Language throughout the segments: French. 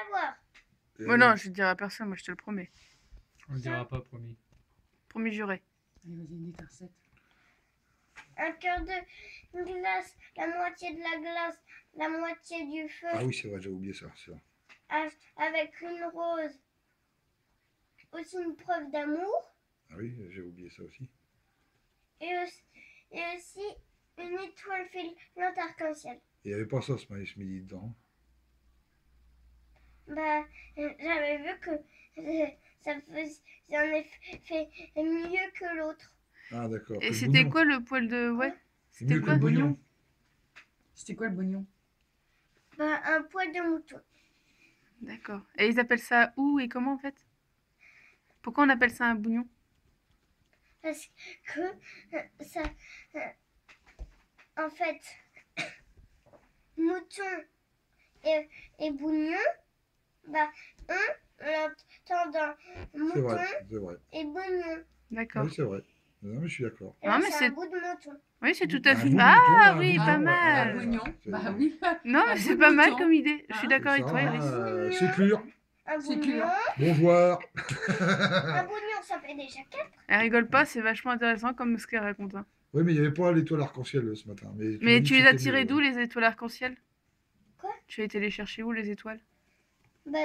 savoir. Bon, non, je ne dirai à personne, moi je te le promets. On ne dira pas, promis. Promis juré. Allez, vas-y, dis ta recette. Un cœur de glace, la moitié de la glace, la moitié du feu, Ah oui, c'est vrai, j'ai oublié ça. C'est vrai. avec une rose. Aussi une preuve d'amour. Ah oui, j'ai oublié ça aussi. Et aussi une étoile filante arc-en-ciel. Il n'y avait pas ça ce midi dedans. Bah, j'avais vu que ça en fait mieux que l'autre. Ah d'accord. Et c'était quoi le poil de... Ouais. C'est mieux que le bouillon. C'était quoi le bouillon? Bah, un poil de mouton. D'accord. Et ils appellent ça où et comment en fait? Pourquoi on appelle ça un bouillon? Parce que ça... en fait, mouton et bouillon, bah, on l'entend dans mouton C'est vrai. et bouillon. D'accord. Oui, c'est vrai. Non, mais je suis d'accord. Non, mais c'est un bout de mouton. Oui, c'est tout à Un fait... bout de Ah mouton, oui, un pas bouillon, mal. Un bouillon. Bah oui. Non, mais Un c'est bout pas de mal mouton. comme idée. Je suis Hein, d'accord avec Ça, toi, Iris. c'est clair. Un C'est bouillon. clair. Bonjour. Un bouillon, ça fait déjà 4. Elle rigole pas, c'est vachement intéressant comme ce qu'elle raconte. Hein. Oui, mais il n'y avait pas l'étoile arc-en-ciel ce matin. Mais Mais m'as dit tu que les as c'était tirées mieux, d'où, ouais. les étoiles arc-en-ciel? Quoi? Tu as été les chercher où, les étoiles? Bah,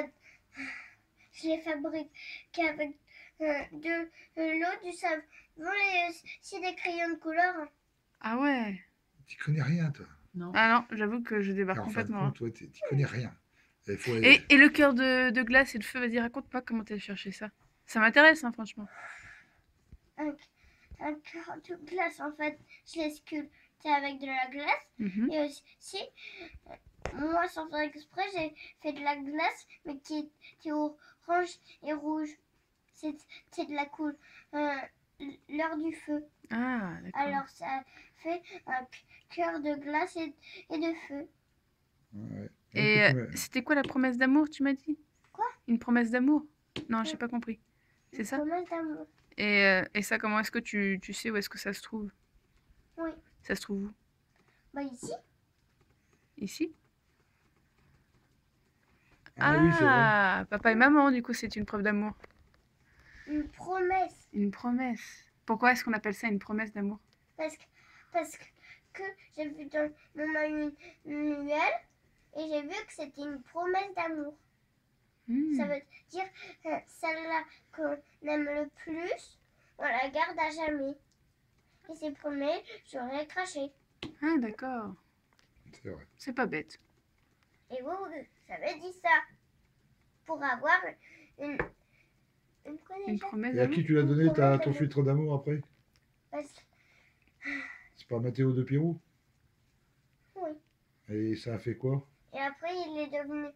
je les fabrique avec de l'eau, du savon et aussi des crayons de couleur. Ah ouais. Tu connais rien, toi. Non. Ah non, j'avoue que je débarque En fin de complètement. compte, toi, tu connais rien. Il faut... Et le cœur de glace et le feu, vas-y, raconte-moi comment t'as cherché ça. Ça m'intéresse, hein, franchement. Un cœur de glace, en fait, je l'ai sculpté avec de la glace. Mhm. Et aussi, moi, sans faire exprès, j'ai fait de la glace, mais qui est orange et rouge. C'est de la couleur du feu. Ah, d'accord. Alors, ça fait un cœur de glace et de feu. Ouais. Et Écoute, c'était quoi la promesse d'amour, tu m'as dit? Quoi? Une promesse d'amour? Non, j'ai pas compris. C'est ça? Promesse d'amour. Et ça, comment est-ce que tu sais où est-ce que ça se trouve? Oui. Ça se trouve où? Bah, ici. Ici? Ah oui, c'est vrai. Ah, papa et maman, du coup, c'est une preuve d'amour. Une promesse. Une promesse. Pourquoi est-ce qu'on appelle ça une promesse d'amour? Parce que j'ai vu dans mon manuel et j'ai vu que c'était une promesse d'amour. Ça veut dire celle-là qu'on aime le plus, on la garde à jamais. Et c'est promis, j'aurais craché. Ah, d'accord. C'est vrai. C'est pas bête. Et vous avez dit ça pour avoir une quoi Une déjà? promesse Et à d'amour? qui tu l'as donné ton filtre d'amour après? Parce que C'est pas Mathéo de Pirou? oui. Et ça a fait quoi? Et après, il est devenu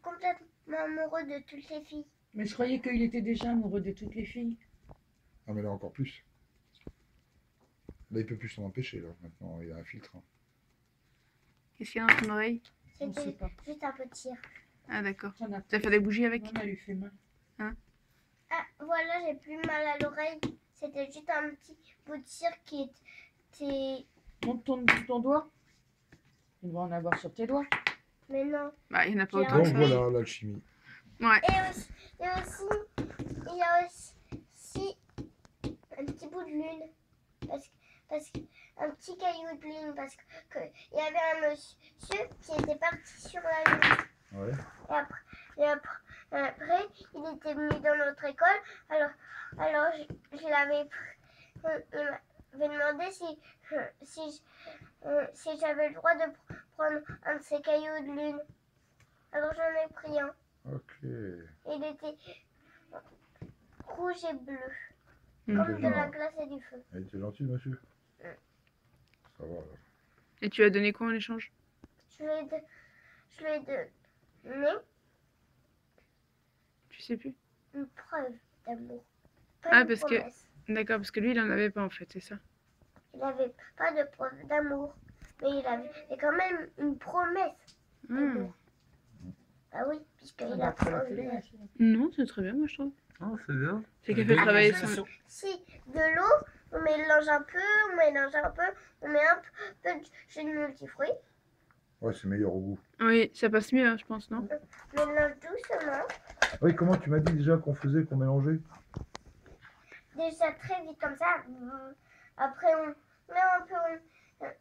complètement amoureux de toutes les filles. Mais je croyais qu'il était déjà amoureux de toutes les filles. Ah, mais là encore plus. Là, il peut plus s'en empêcher, là. Maintenant, il a un filtre. Hein. Qu'est-ce qu'il y a dans ton oreille? On sait C'était pas. juste un petit cire. Ah, d'accord. Ça n'a Tu as fait des bougies avec? On a lui fait mal. Ah, voilà, j'ai plus mal à l'oreille. C'était juste un petit bout de cire qui était... Montre ton doigt. Il va en avoir sur tes doigts. Mais non. Bah, il n'y en a pas J'ai autant Donc que ça. voilà, l'alchimie. Ouais. Et aussi, il y a aussi un petit bout de lune. Parce que un petit caillou de lune. Parce que il y avait un monsieur qui était parti sur la lune. Ouais. Et après, il était venu dans notre école. Alors je l'avais pris. Il m'avait demandé si j'avais le droit de prendre un de ces cailloux de lune. Alors j'en ai pris un. Ok. Il était rouge et bleu. Mhm. Comme de la glace et du feu. Il était gentil, monsieur. Ça va, alors. Et tu as donné quoi en échange? Je lui ai donné Tu sais plus? une preuve d'amour. Pas Ah, une parce que- promesse. D'accord, parce que lui, il en avait pas en fait, c'est ça? Il n'avait pas de preuve d'amour. Mais il avait quand même une promesse Hmm. d'amour. Ah oui, puisqu'il a promis. Non, c'est très bien, moi, je trouve. Oh, c'est bien. C'est qu'elle fait travailler son... Si de l'eau, on mélange un peu, on met un peu de jus de multifruits. Ouais, c'est meilleur au goût. Oui, ça passe mieux, hein, je pense, non? Mélange doucement. Oui, comment tu m'as dit déjà qu'on faisait, qu'on mélangeait? Déjà très vite comme ça. Après, on met un peu,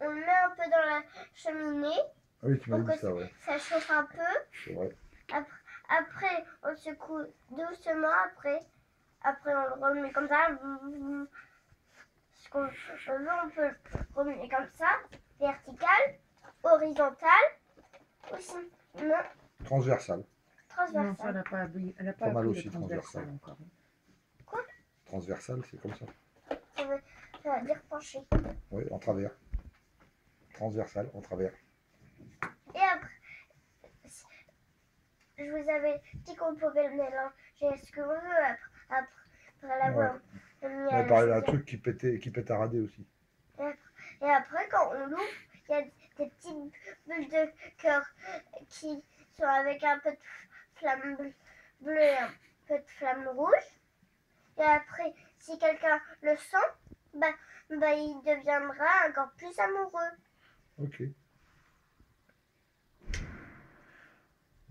on met un peu dans la cheminée. Ah oui, tu m'as Pour dit que ça, ouais. ça chauffe un peu. C'est vrai. Après, on secoue doucement. Après, on le remet comme ça. Ce qu'on veut, on peut le remettre comme ça. Vertical, horizontal. Aussi, non, Transversal. Non, ça, transversal. elle n'a pas appris, elle a Pas pas mal appris aussi, le transversal transversal. encore. Transversal, c'est comme ça. Ça veut dire pencher. Oui, en travers. Transversal, en travers. Et après, je vous avais dit qu'on pouvait le mélanger ce que on veut après l'avoir mis On à avait la parlé d'un chaudière. truc qui pétaradait aussi. Et après, quand on l'ouvre, il y a des petites bulles de cœur qui sont avec un peu de flamme bleue et un peu de flamme rouge. Et après, si quelqu'un le sent, il deviendra encore plus amoureux. Ok.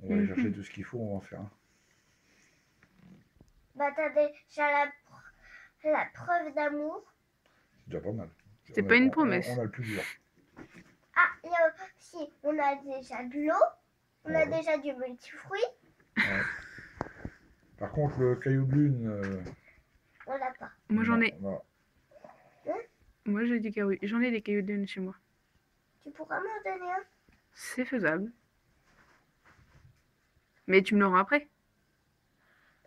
On va aller chercher tout ce qu'il faut, on va en faire un. T'as déjà la preuve d'amour. C'est déjà pas mal. C'est On pas a- une on- promesse. On a le plus dur. Ah, il y a aussi, on a déjà de l'eau, on a Ouais. déjà du multifruit, Ouais. Par contre, le caillou de lune. on l'a pas. Moi, j'en non, ai. non. Moi, j'ai des cailloux. J'en ai des cailloux de lune chez moi. Tu pourras m'en donner un? C'est faisable. Mais tu me le rends après.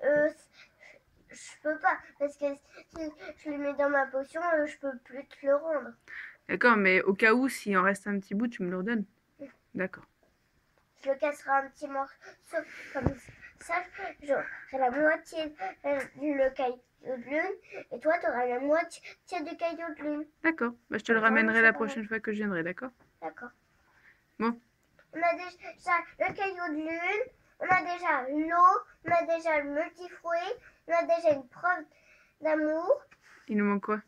Je peux pas, parce que si je le mets dans ma potion, je peux plus te le rendre. D'accord, mais au cas où, s'il en reste un petit bout, tu me le redonnes. D'accord. Je le casserai un petit morceau, comme ça, j'aurai la moitié le caillou de lune, et toi, tu auras la moitié du caillou de lune. D'accord. Bah, je te le Attends, ramènerai c'est la pas prochaine fois que je viendrai, d'accord? D'accord. Bon. On a déjà le caillou de lune, on a déjà l'eau, on a déjà le multifruit, on a déjà une preuve d'amour. Il nous manque quoi?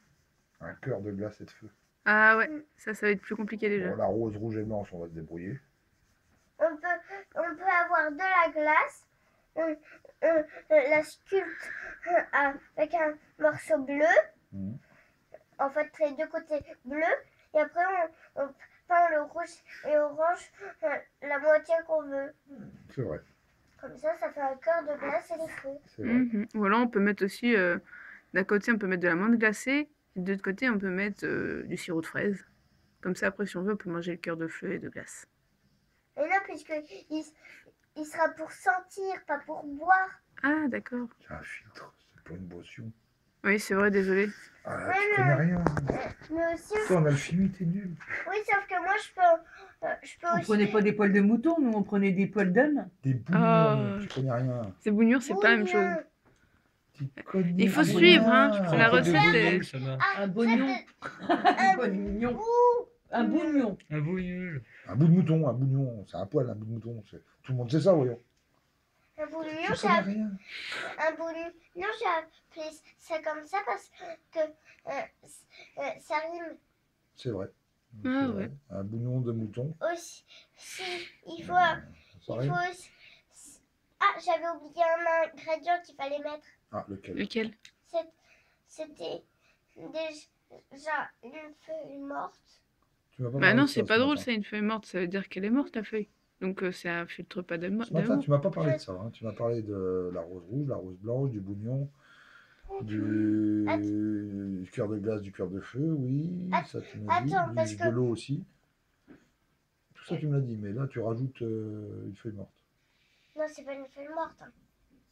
Un cœur de glace et de feu. Ah ouais, ça va être plus compliqué déjà. Bon, la rose, rouge et blanche, on va se débrouiller. On peut avoir de la glace, on la sculpte avec un morceau bleu, Mhm. en fait les deux côtés bleus, et après on peint le rouge et orange la moitié qu'on veut. C'est vrai. Comme ça fait un cœur de glace et des fruits. C'est vrai. Mhm. Ou alors on peut mettre aussi, d'un côté on peut mettre de la menthe glacée, et de l'autre côté on peut mettre du sirop de fraise. Comme ça après si on veut on peut manger le cœur de feu et de glace. Et non, il sera pour sentir, pas pour boire. Ah d'accord. C'est un filtre, c'est pas une potion. Oui c'est vrai, désolé. Ah, Ouais, tu mais- connais rien. Mais aussi, Toi, en alchimie, t'es nul. oui, sauf que moi je peux On aussi. prenait pas des poils de mouton, nous on prenait des poils d'âne. Des bouillons, Ah. tu connais rien. C'est bougnure, c'est pas la même chose. Bouillon. Tu connais Il faut rien. suivre, hein. Faut La un peu de recette est- bougnoule, ça marche. Ah, Un bouillon. Un bouillon. Un bouillon. Un bougnoule. Un bout de mouton, un bougnon, c'est un poil, un bout de mouton. Tout le monde sait ça, voyons. Un bouillon, Tu connais rien. un bouillon. Non, j'ai appelé ça comme ça parce que ça rime C'est vrai. Ah, C'est ouais. vrai. Un bouillon de mouton. aussi. Si, il faut Ça rime. aussi. Ah, j'avais oublié un ingrédient qu'il fallait mettre. Ah, lequel? Lequel? C'était déjà une feuille morte. Tu m'as pas Bah parlé non, de c'est ça pas ce drôle, matin. c'est une feuille morte, ça veut dire qu'elle est morte la feuille. Donc ça filtre pas d'amour. Ce matin, tu m'as pas parlé de ça. Hein. Tu m'as parlé de la rose rouge, la rose blanche, du bougnon, du cœur de glace, du cœur de feu, oui. Ça, tu m'as dit. attends, parce De que- l'eau aussi. Tout ça, tu me l'as dit. Mais là, tu rajoutes une feuille morte. Non, c'est pas une feuille morte. Hein.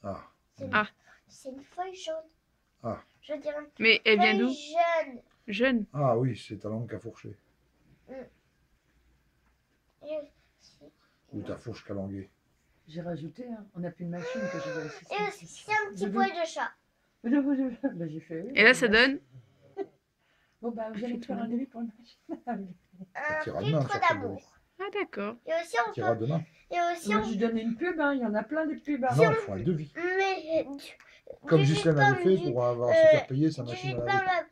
Ah. C'est une, Ah. c'est une feuille jaune. Ah. Je veux dire une Mais elle vient feuille d'où? jaune. Jeune. Ah oui, c'est ta langue qui a fourché. Et Ou ta fourche calanguée. J'ai rajouté, hein. On n'a plus de machine que je vais assister. aussi un petit poil de chat. Bah, j'ai fait. oui. Et là ça donne. Bon, bah, vous allez me faire un devis pour une machine. Un tira demain, filtre chercher le d'amour. Ah d'accord. Et aussi Tu iras demain. on Moi, je donne une pub, hein. Il y en a plein des pubs. hein. Non, il faut un devis. mais Comme du Ghislaine jus de avait pomme, fait du- pour avoir se faire payer sa du jus machine de à pomme laver.